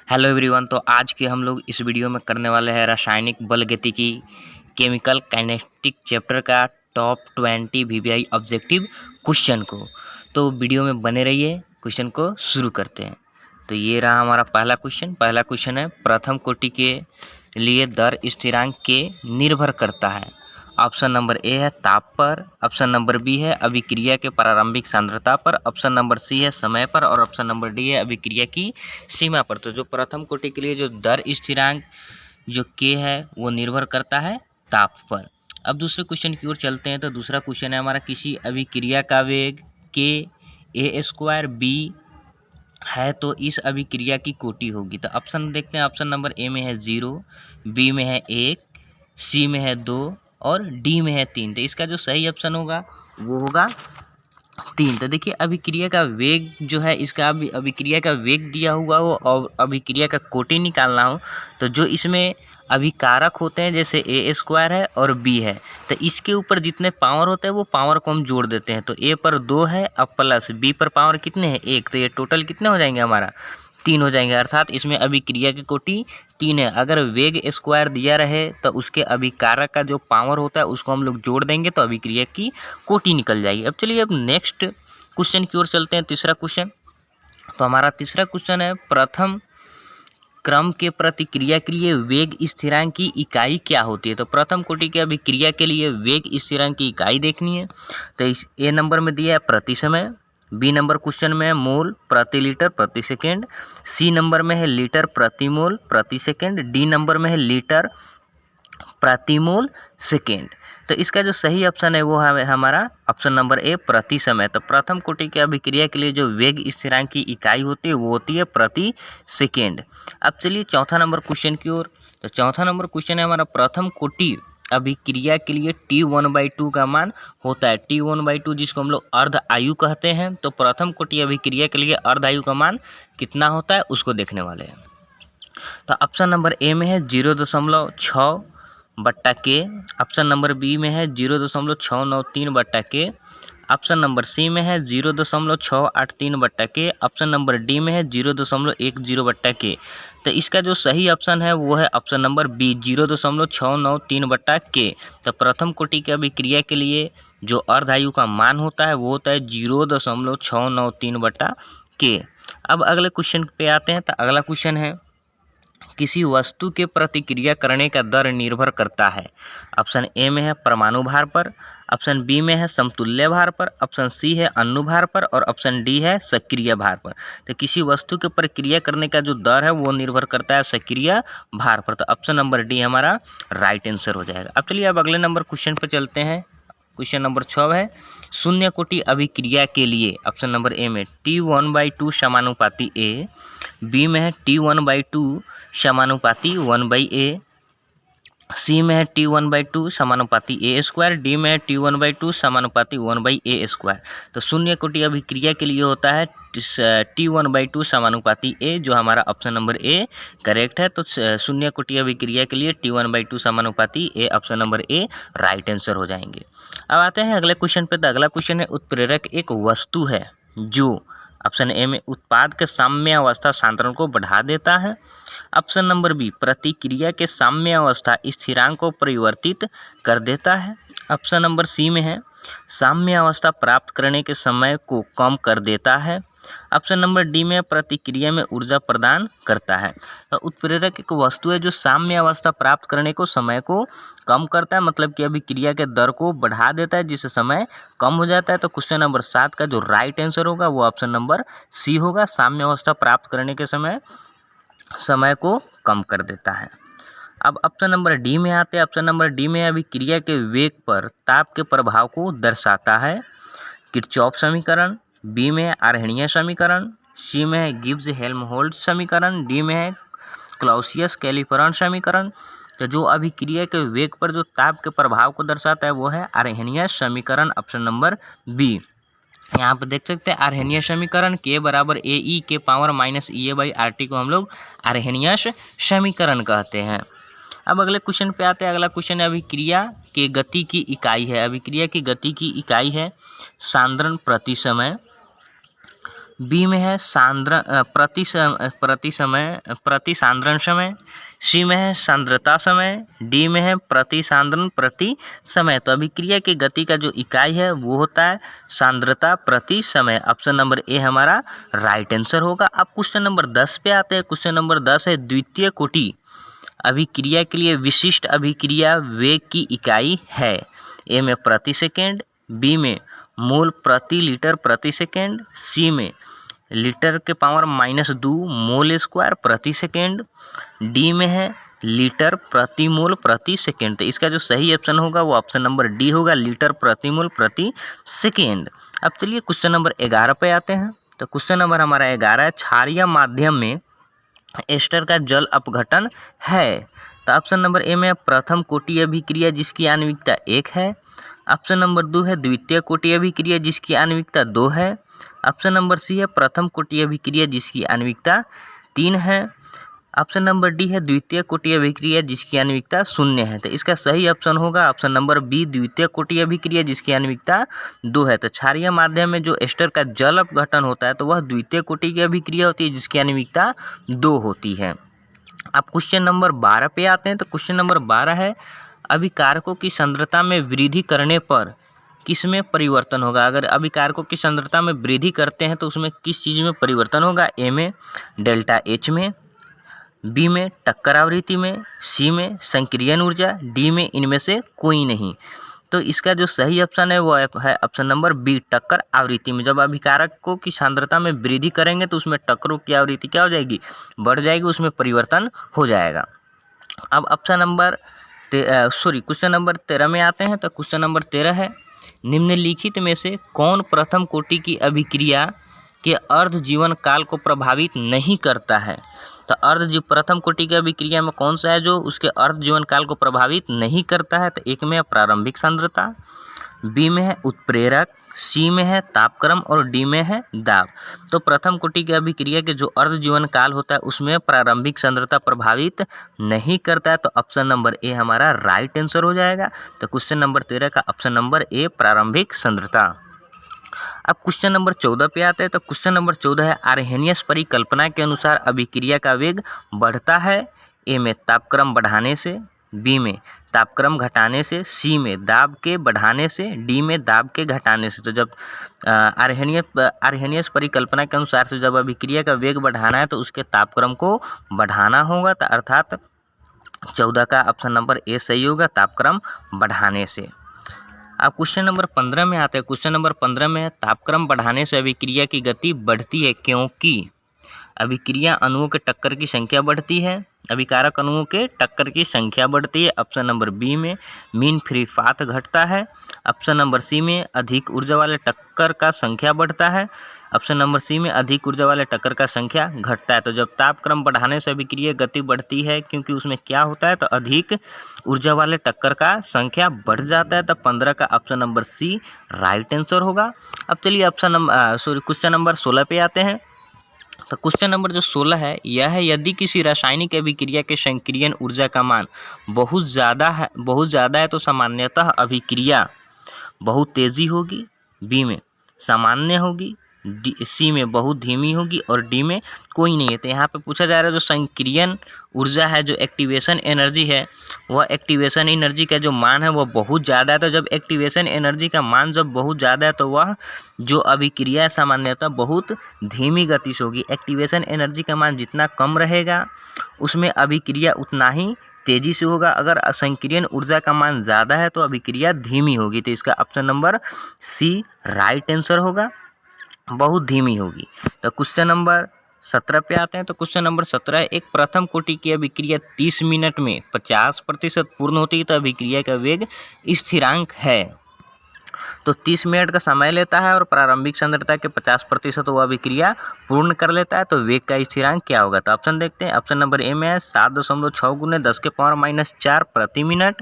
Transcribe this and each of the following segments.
Hello everyone. तो आज के हम लोग इस वीडियो में करने वाले हैं रासायनिक बलगतिकी केमिकल काइनेटिक चैप्टर का टॉप 20 वीवीआई ऑब्जेक्टिव क्वेश्चन को। तो वीडियो में बने रहिए, क्वेश्चन को शुरू करते हैं। तो ये रहा हमारा पहला क्वेश्चन है प्रथम कोटि के लिए दर स्थिरांक के निर्भर करता है। ऑप्शन नंबर ए है ताप पर, ऑप्शन नंबर बी है अभिक्रिया के प्रारंभिक सांद्रता पर, ऑप्शन नंबर सी है समय पर और ऑप्शन नंबर डी है अभिक्रिया की सीमा पर। तो जो प्रथम कोटि के लिए जो दर स्थिरांक जो के है वो निर्भर करता है ताप पर। अब दूसरे क्वेश्चन की ओर चलते हैं। तो दूसरा क्वेश्चन है हमारा किसी अभिक्रिया का वेग के ए स्क्वायर बी है तो इस अभिक्रिया की कोटि होगी। तो ऑप्शन देखते हैं। ऑप्शन नंबर ए में है 0, बी में है 1, सी में है 2 और डी में है 3। तो इसका जो सही ऑप्शन होगा वो होगा 3। तो देखिए अभिक्रिया का वेग जो है, इसका अभिक्रिया का वेग दिया हुआ हो और अभिक्रिया का कोटि निकालना हो तो जो इसमें अभिकारक होते हैं जैसे ए स्क्वायर है और बी है, तो इसके ऊपर जितने पावर होते हैं वो पावर को हम जोड़ देते हैं। तो ए पर 2 है अब प्लस बी पर पावर कितने हैं 1, तो ये टोटल कितने हो जाएंगे हमारा 3 हो जाएंगे। अर्थात इसमें अभिक्रिया की कोटि 3 है। अगर वेग स्क्वायर दिया रहे तो उसके अभिकारक का जो पावर होता है उसको हम लोग जोड़ देंगे तो अभिक्रिया की कोटि निकल जाएगी। अब चलिए अब नेक्स्ट क्वेश्चन की ओर चलते हैं। तीसरा क्वेश्चन, तो हमारा तीसरा क्वेश्चन है प्रथम क्रम के प्रतिक्रिया के लिए वेग स्थिरांक की इकाई क्या होती है। तो प्रथम कोटि के अभिक्रिया के लिए वेग स्थिरांक की इकाई देखनी है। तो इस ए नंबर में दिया है प्रति समय, बी नंबर क्वेश्चन में है मोल प्रति लीटर प्रति सेकेंड, सी नंबर में है लीटर प्रति मोल प्रति सेकेंड, डी नंबर में है लीटर प्रति मोल सेकेंड। तो इसका जो सही ऑप्शन है वो है हमारा ऑप्शन नंबर ए प्रति समय। तो प्रथम कोटि के अभिक्रिया के लिए जो वेग स्थिरांक की इकाई होती है वो होती है प्रति सेकेंड। अब चलिए चौथा नंबर क्वेश्चन की ओर। तो चौथा नंबर क्वेश्चन है हमारा प्रथम कोटि अभिक्रिया के लिए T1/2 का मान होता है। T1/2 जिसको हम लोग अर्ध आयु कहते हैं। तो प्रथम कोटि अभिक्रिया के लिए अर्ध आयु का मान कितना होता है उसको देखने वाले हैं। तो ऑप्शन नंबर ए में है 0.6 बट्टा के, ऑप्शन नंबर बी में है 0.693 बट्टा के, ऑप्शन नंबर सी में है 0.683 बट्टा के, ऑप्शन नंबर डी में है 0.10 बट्टा के। तो इसका जो सही ऑप्शन है वो है ऑप्शन नंबर बी 0.693 बट्टा के। तो प्रथम कोटि के अभिक्रिया के लिए जो अर्धायु का मान होता है वो होता है 0.693 बट्टा के। अब अगले क्वेश्चन पे आते हैं। तो अगला क्वेश्चन है किसी वस्तु के प्रतिक्रिया करने का दर निर्भर करता है। ऑप्शन ए में है परमाणु भार पर, ऑप्शन बी में है समतुल्य भार पर, ऑप्शन सी है अनुभार पर और ऑप्शन डी है सक्रिय भार पर। तो किसी वस्तु के प्रक्रिया करने का जो दर है वो निर्भर करता है सक्रिय भार पर। तो ऑप्शन नंबर डी हमारा राइट आंसर हो जाएगा। अब चलिए अब अगले नंबर क्वेश्चन पर चलते हैं। क्वेश्चन नंबर 6 है शून्य कोटि अभिक्रिया के लिए ऑप्शन नंबर ए में T1/2 समानुपाती ए, बी में है T1/2 समानुपाती 1/a, सी में है T1/2 समानुपाती ए स्क्वायर, डी में है T1/2 समानुपाती 1/a स्क्वायर। तो शून्य कोटि अभिक्रिया के लिए होता है T1/2 समानुपाती ए, जो हमारा ऑप्शन नंबर ए करेक्ट है। तो शून्य कोटि अभिक्रिया के लिए T1/2 समानुपाती A option number A right answer हो जाएंगे। अब आते हैं अगले क्वेश्चन पे। तो अगला क्वेश्चन है उत्प्रेरक एक वस्तु है जो ऑप्शन ए में उत्पाद के साम्य अवस्था सांद्रण को बढ़ा देता है, ऑप्शन नंबर बी प्रतिक्रिया के साम्य अवस्था स्थिरांक को परिवर्तित कर देता है, ऑप्शन नंबर सी में है साम्य अवस्था प्राप्त करने के समय को कम कर देता है, ऑप्शन नंबर डी में प्रतिक्रिया में ऊर्जा प्रदान करता है। तो उत्प्रेरक एक वस्तु है जो साम्य अवस्था प्राप्त करने को समय को कम करता है, मतलब कि अभिक्रिया के दर को बढ़ा देता है जिससे समय कम हो जाता है। तो क्वेश्चन नंबर 7 का जो राइट आंसर होगा वो ऑप्शन नंबर सी होगा, साम्य अवस्था प्राप्त करने के समय को कम कर देता है। अब ऑप्शन नंबर डी में आते हैं। ऑप्शन नंबर डी में अभिक्रिया के वेग पर ताप के प्रभाव को दर्शाता है किरचॉफ समीकरण, बी में है आर्हेनियस समीकरण, सी में है गिब्स हेल्महोल्ट्ज समीकरण, डी में है क्लाउसियस कैलिपर्न समीकरण। तो जो अभिक्रिया के वेग पर जो ताप के प्रभाव को दर्शाता है वो है आर्हेनियस समीकरण ऑप्शन नंबर बी। यहाँ पे देख सकते हैं आर्हेनियस समीकरण के बराबर ए ई के power minus E A by R T को हम लोग आर्हेनियस समीकरण कहते हैं। अब अगले क्वेश्चन पे आते हैं। अगला क्वेश्चन है अभिक्रिया के गति की इकाई है। अभिक्रिया की गति की इकाई है सांद्रण प्रति समय। बी में है प्रति सांद्रण समय, सी में है सांद्रता समय, डी में है प्रति सांद्रण प्रति समय। तो अभिक्रिया की गति का जो इकाई है वो होता है सांद्रता प्रति समय। ऑप्शन नंबर ए हमारा राइट आंसर होगा। अब क्वेश्चन नंबर 10 पे आते हैं। क्वेश्चन नंबर 10 है द्वितीय कोटि अभिक्रिया के लिए विशिष्ट अभिक्रिया वेग की इकाई है। ए में प्रति सेकेंड, बी में मोल प्रति लीटर प्रति सेकेंड, सी में लीटर के पावर -2 मोल स्क्वायर प्रति सेकेंड, डी में है लीटर प्रति मोल प्रति सेकेंड। तो इसका जो सही ऑप्शन होगा वो ऑप्शन नंबर डी होगा, लीटर प्रति मोल प्रति सेकेंड। अब चलिए क्वेश्चन नंबर 11 पे आते हैं। तो क्वेश्चन नंबर हमारा 11 है क्षारीय माध्यम में एस्टर का जल अपघटन है। तो ऑप्शन नंबर ए में प्रथम कोटि अभिक्रिया जिसकी आणविकता 1 है। ऑप्शन नंबर 2 है द्वितीय कोटि अभिक्रिया जिसकी आणविकता 2 है। ऑप्शन नंबर सी है प्रथम कोटि अभिक्रिया जिसकी आणविकता 3 है। ऑप्शन नंबर डी है द्वितीय कोटि अभिक्रिया जिसकी आणविकता 0 है। तो इसका सही ऑप्शन होगा ऑप्शन नंबर बी द्वितीय कोटि अभिक्रिया जिसकी आणविकता 2 है। तो क्षारीय माध्यम में जो एस्टर का जल अपघटन होता है तो वह द्वितीय कोटि की अभिक्रिया होती है जिसकी आणविकता 2 होती है। अब क्वेश्चन नंबर 12 पे आते हैं। तो क्वेश्चन नंबर 12 है अभिकारकों की सांद्रता में वृद्धि करने पर किस में परिवर्तन होगा। अगर अभिकारकों की सांद्रता में वृद्धि करते हैं तो उसमें किस चीज़ में परिवर्तन होगा। ए में डेल्टा एच में, बी में टक्कर आवृत्ति में, सी में संक्रियन ऊर्जा, डी में इनमें से कोई नहीं। तो इसका जो सही ऑप्शन है वो है ऑप्शन नंबर बी टक्कर आवृत्ति में। जब अभिकारकों की सांद्रता में वृद्धि करेंगे तो उसमें टक्करों की आवृत्ति क्या हो जाएगी, बढ़ जाएगी, उसमें परिवर्तन हो जाएगा। अब ऑप्शन नंबर क्वेश्चन नंबर 13 में आते हैं। तो क्वेश्चन नंबर 13 है निम्नलिखित में से कौन प्रथम कोटि की अभिक्रिया के अर्ध जीवन काल को प्रभावित नहीं करता है। तो प्रथम कोटि की अभिक्रिया में कौन सा है जो उसके अर्ध जीवन काल को प्रभावित नहीं करता है। तो एक में है प्रारंभिक सांद्रता, बी में है उत्प्रेरक, सी में है तापक्रम और डी में है दाब। तो प्रथम कोटि की अभिक्रिया के जो अर्ध जीवन काल होता है उसमें प्रारंभिक सांद्रता प्रभावित नहीं करता है। तो ऑप्शन नंबर ए हमारा राइट आंसर हो जाएगा। तो क्वेश्चन नंबर 13 का ऑप्शन नंबर ए प्रारंभिक सांद्रता। अब क्वेश्चन नंबर 14 पे आते हैं। तो क्वेश्चन नंबर 14 है आर्हेनियस परिकल्पना के अनुसार अभिक्रिया का वेग बढ़ता है। ए में तापक्रम बढ़ाने से, बी में तापक्रम घटाने से, सी में दाब के बढ़ाने से, डी में दाब के घटाने से। तो जब आर्हेनियस परिकल्पना के अनुसार से जब अभिक्रिया का वेग बढ़ाना है तो उसके तापक्रम को बढ़ाना होगा। तो अर्थात 14 का ऑप्शन नंबर ए सही होगा, तापक्रम बढ़ाने से। अब क्वेश्चन नंबर 15 में आते हैं। क्वेश्चन नंबर 15 में तापक्रम बढ़ाने से अभिक्रिया की गति बढ़ती है क्योंकि अभिक्रिया अणुओं के टक्कर की संख्या बढ़ती है, अभिकारक अणुओं के टक्कर की संख्या बढ़ती है। ऑप्शन नंबर बी में मीन फ्री पाथ घटता है। ऑप्शन नंबर सी में अधिक ऊर्जा वाले टक्कर का संख्या बढ़ता है। ऑप्शन नंबर सी में अधिक ऊर्जा वाले टक्कर का संख्या घटता है। तो जब तापक्रम बढ़ाने से अभिक्रिया गति बढ़ती है क्योंकि उसमें क्या होता है, तो अधिक ऊर्जा वाले टक्कर का संख्या बढ़ जाता है। तो 15 का option number C right answer होगा। अब चलिए क्वेश्चन नंबर 16 पे आते हैं। तो क्वेश्चन नंबर जो 16 है यह है यदि किसी रासायनिक अभिक्रिया के संक्रियन ऊर्जा का मान बहुत ज़्यादा है तो सामान्यतः अभिक्रिया बहुत तेज़ी होगी, बी में सामान्य होगी, सी में बहुत धीमी होगी और डी में कोई नहीं है। तो यहाँ पे पूछा जा रहा है जो संक्रियन ऊर्जा है, जो एक्टिवेशन एनर्जी है, वह एक्टिवेशन एनर्जी का जो मान है वह बहुत ज़्यादा है। तो जब एक्टिवेशन एनर्जी का मान जब बहुत ज़्यादा है तो वह जो अभिक्रिया है सामान्यतः बहुत धीमी गति से होगी। एक्टिवेशन एनर्जी का मान जितना कम रहेगा उसमें अभिक्रिया उतना ही तेज़ी से होगा। अगर असंक्रियन ऊर्जा का मान ज़्यादा है तो अभिक्रिया धीमी होगी। तो इसका option number C right answer होगा, बहुत धीमी होगी। तो क्वेश्चन नंबर 17 पे आते हैं। तो क्वेश्चन नंबर 17 है एक प्रथम कोटि की अभिक्रिया 30 मिनट में 50% पूर्ण होती है तो अभिक्रिया का वेग स्थिरांक है। तो 30 मिनट का समय लेता है और प्रारंभिक सांद्रता के 50% वो अभिक्रिया पूर्ण कर लेता है। तो वेग का स्थिरांक क्या होगा। तो ऑप्शन देखते हैं। ऑप्शन नंबर ए में है 7.6 × 10⁻⁴ प्रति मिनट।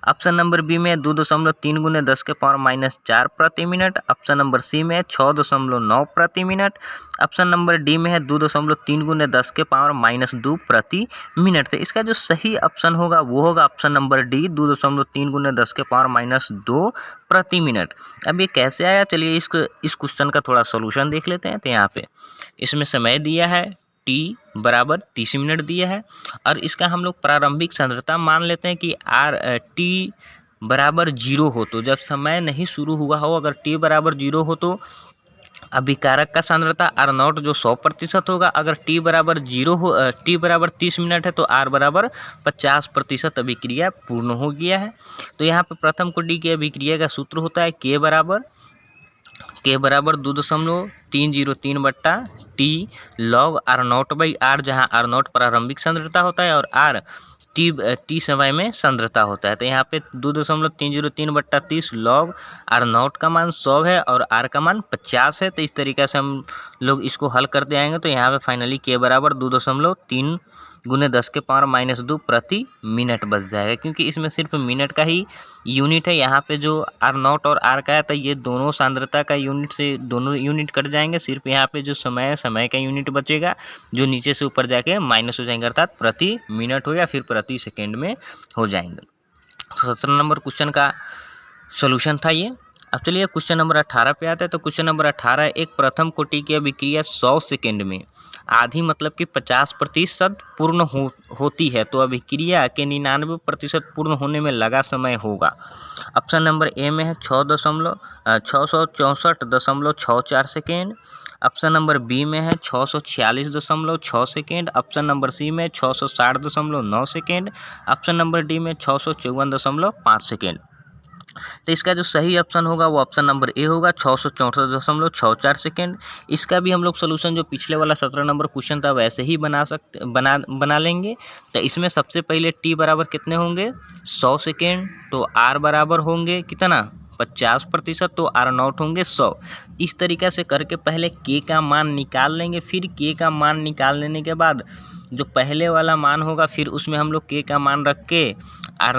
ऑप्शन नंबर बी में 2.3 × 10⁻⁴ प्रति मिनट। ऑप्शन नंबर सी में 6.9 प्रति मिनट। ऑप्शन नंबर डी में है 2.3 × 10⁻² प्रति मिनट। तो इसका जो सही ऑप्शन होगा वो होगा ऑप्शन नंबर डी 2.3 × 10⁻² प्रति मिनट। मिनट। अब ये कैसे आया, चलिए इस क्वेश्चन का थोड़ा सोल्यूशन देख लेते हैं। तो यहाँ पे इसमें समय दिया है t बराबर 30 मिनट दिया है और इसका हम लोग प्रारंभिक सांद्रता मान लेते हैं कि t बराबर 0 हो, तो जब समय नहीं शुरू हुआ हो, अगर t बराबर 0 हो तो अभिकारक का सांद्रता R0 जो 100% होगा। अगर t बराबर 0 हो, t बराबर 30 मिनट है तो R बराबर 50% अभिक्रिया पूर्ण हो गया है। तो यहाँ पे प्रथम कोटि की अभिक्रिया का सूत्र होता है K बराबर 2.303 बट्टा टी लॉग R0/R, जहाँ R0 प्रारंभिक सांद्रता होता है और R टी समय में सांद्रता होता है। तो यहाँ पे 2.303 बट्टा 30 लॉग R0 का मान 100 है और R का मान 50 है। तो इस तरीके से हम लोग इसको हल करते आएंगे। तो यहाँ पे फाइनली K बराबर 2.3 गुने 10⁻⁻2 प्रति मिनट बच जाएगा, क्योंकि इसमें सिर्फ मिनट का ही यूनिट है। यहाँ पे जो R0 और R का है तो ये दोनों सांद्रता का यूनिट से दोनों यूनिट कट जाएंगे। सिर्फ यहाँ पे जो समय है, समय का यूनिट बचेगा, जो नीचे से ऊपर जाके माइनस हो जाएंगे, अर्थात प्रति मिनट हो या फिर प्रति सेकेंड में हो जाएंगे। तो 17 नंबर क्वेश्चन का सोल्यूशन था ये। अब चलिए क्वेश्चन नंबर 18 पे आते हैं। तो क्वेश्चन नंबर 18, एक प्रथम कोटि की अभिक्रिया 100 सेकेंड में आधी मतलब कि 50% पूर्ण होती है, तो अभिक्रिया के 99% पूर्ण होने में लगा समय होगा। ऑप्शन नंबर ए में है 664.64 सेकेंड। ऑप्शन नंबर बी में है 646.6 सेकेंड। ऑप्शन नंबर सी में 660.9 सेकेंड। ऑप्शन नंबर डी में 654.5 सेकेंड। तो इसका जो सही ऑप्शन होगा वो ऑप्शन नंबर ए होगा, 664.64 सेकेंड। इसका भी हम लोग सोल्यूशन जो पिछले वाला 17 नंबर क्वेश्चन था वैसे ही बना लेंगे। तो इसमें सबसे पहले टी बराबर कितने होंगे, 100 सेकेंड, तो आर बराबर होंगे कितना, 50%, तो R0 होंगे 100। इस तरीक़े से करके पहले K का मान निकाल लेंगे। फिर K का मान निकाल लेने के बाद जो पहले वाला मान होगा फिर उसमें हम लोग K का मान रख के R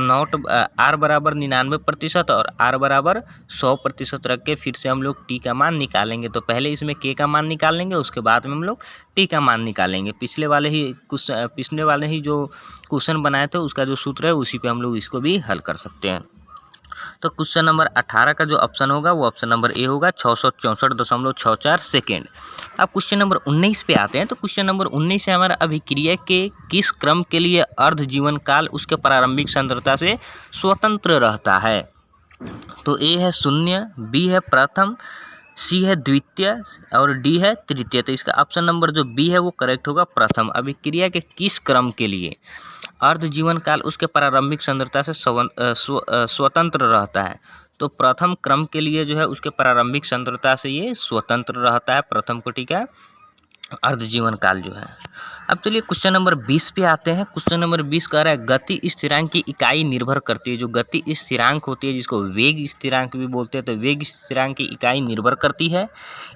बराबर 99% और R बराबर 100% रख के फिर से हम लोग T का मान निकालेंगे। तो पहले इसमें K का मान निकाल लेंगे, उसके बाद में हम लोग T का मान निकालेंगे। पिछले वाले ही जो क्वेश्चन बनाए थे उसका जो सूत्र है उसी पे हम लोग इसको भी हल कर सकते हैं। तो क्वेश्चन नंबर 18 का जो ऑप्शन होगा वो ऑप्शन नंबर ए होगा, 664.64 सेकेंड। अब क्वेश्चन नंबर 19 पे आते हैं। तो क्वेश्चन नंबर 19 से हमारा अभिक्रिया के किस क्रम के लिए अर्ध जीवन काल उसके प्रारंभिक सांद्रता से स्वतंत्र रहता है। तो ए है 0, बी है प्रथम, सी है द्वितीय और डी है तृतीय। तो इसका ऑप्शन नंबर जो बी है वो करेक्ट होगा, प्रथम। अभिक्रिया के किस क्रम के लिए अर्ध जीवन काल उसके प्रारंभिक सांद्रता से स्वतंत्र रहता है। तो प्रथम क्रम के लिए जो है उसके प्रारंभिक सांद्रता से ये स्वतंत्र रहता है, प्रथम कोटि का अर्ध जीवन काल जो है। अब चलिए क्वेश्चन नंबर 20 पे आते हैं। क्वेश्चन नंबर 20 कह रहा है गति स्थिरांक की इकाई निर्भर करती है। जो गति स्थिरांक होती है जिसको वेग स्थिरांक भी बोलते हैं, तो वेग स्थिरांक की इकाई निर्भर करती है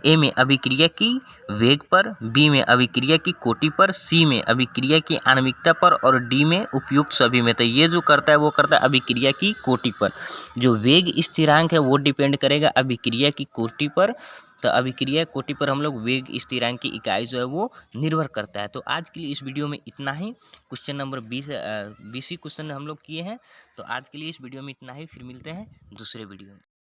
ए में अभिक्रिया की वेग पर, बी में अभिक्रिया की कोटि पर, सी में अभिक्रिया की आणविकता पर और डी में उपयुक्त सभी में। तो ये जो करता है वो करता है अभिक्रिया की कोटि पर। जो वेग स्थिरांक है वो डिपेंड करेगा अभिक्रिया की कोटि पर। तो अभिक्रिया कोटि पर हम लोग वेग स्थिरांक की इकाई जो है वो निर्भर करता है। तो आज के लिए इस वीडियो में इतना ही। क्वेश्चन नंबर 20 ही क्वेश्चन हम लोग किए हैं। तो आज के लिए इस वीडियो में इतना ही, फिर मिलते हैं दूसरे वीडियो में।